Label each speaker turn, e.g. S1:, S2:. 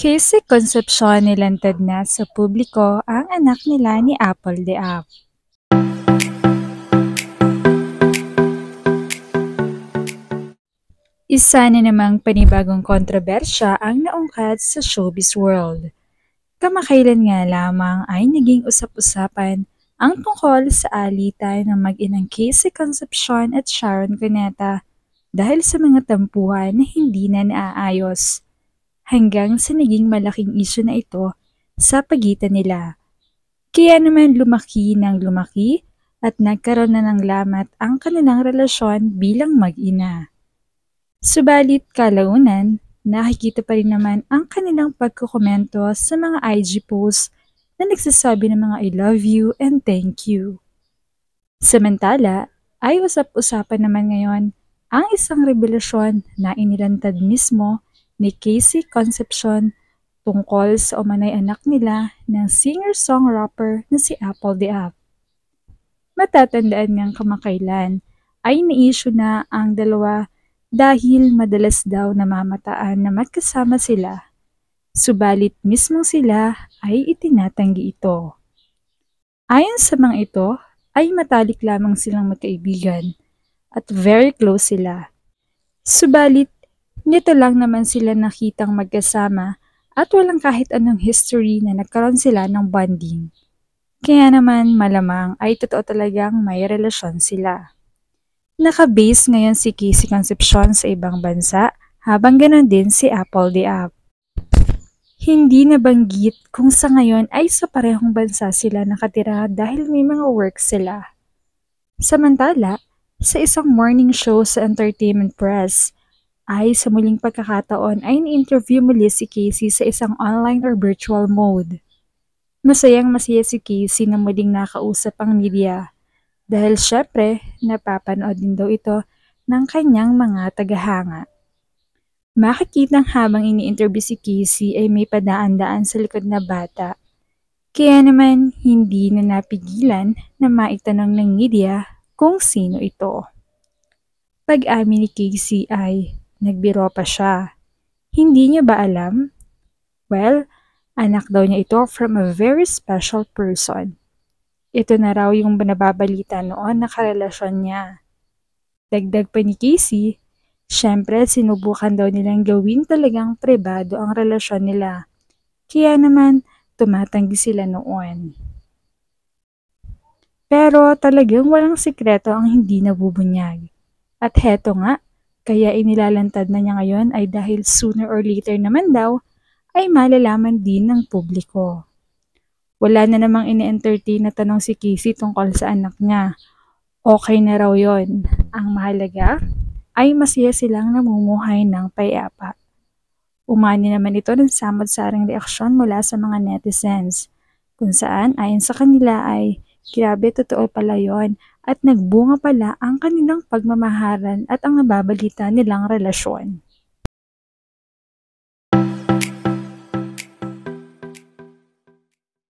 S1: Casey Concepcion nilantad na sa publiko ang anak nila ni Apple de Ap. Isa na namang panibagong kontrobersya ang naungkat sa showbiz world. Kamakailan nga lamang ay naging usap-usapan ang tungkol sa alitan ng mag-inang Casey Concepcion at Sharon Cuneta dahil sa mga tampuhan na hindi na naaayos. Hanggang sa naging malaking isyu na ito sa pagitan nila. Kaya naman lumaki ng lumaki at nagkaroon na ng lamat ang kanilang relasyon bilang mag-ina. Subalit kalaunan, nakikita pa rin naman ang kanilang pagkukomento sa mga IG posts na nagsasabi ng mga I love you and thank you. Samantala, ay usap-usapan naman ngayon ang isang revelasyon na inilantad mismo ni Casey Concepcion tungkol sa umanay anak nila ng singer-songwriter na si Apple de Ap. Matatandaan ngang kamakailan ay na-issue na ang dalawa dahil madalas daw namamataan na magkasama sila. Subalit mismong sila ay itinatanggi ito. Ayon sa mga ito ay matalik lamang silang magkaibigan at very close sila. Subalit nito lang naman sila nakitang magkasama at walang kahit anong history na nagkaroon sila ng bonding. Kaya naman malamang ay totoo talagang may relasyon sila. Naka-base ngayon si Casey Concepcion sa ibang bansa habang ganon din si Apple de Ap. Hindi nabanggit kung sa ngayon ay sa parehong bansa sila nakatira dahil may mga work sila. Samantala, sa isang morning show sa Entertainment Press, ay sa muling pagkakataon ay ni-interview muli si Casey sa isang online or virtual mode. Masayang-masaya si Casey na muling nakausap ang media dahil syempre napapanood din daw ito ng kanyang mga tagahanga. Makikitang habang ini-interview si Casey ay may padaan-daan sa likod na bata. Kaya naman hindi na napigilan na maitanong ng media kung sino ito. Pag-amin ni Casey ay nagbiro pa siya. Hindi niya ba alam? Well, anak daw niya ito from a very special person. Ito na raw yung nababalita noon na karelasyon niya. Dagdag pa ni Casey, syempre sinubukan daw nilang gawin talagang pribado ang relasyon nila. Kaya naman tumatanggi sila noon. Pero talagang walang sikreto ang hindi nabubunyag. At heto nga, kaya inilalantad na niya ngayon ay dahil sooner or later naman daw ay malalaman din ng publiko. Wala na namang ini-entertain na tanong si Casey tungkol sa anak niya. Okay na raw yon. Ang mahalaga ay masaya silang namumuhay ng payapa. Umani naman ito ng samot-saring reaksyon mula sa mga netizens, kung saan ayon sa kanila ay grabe totoo pala yon at nagbunga pala ang kanilang pagmamahalan at ang nababalita nilang relasyon.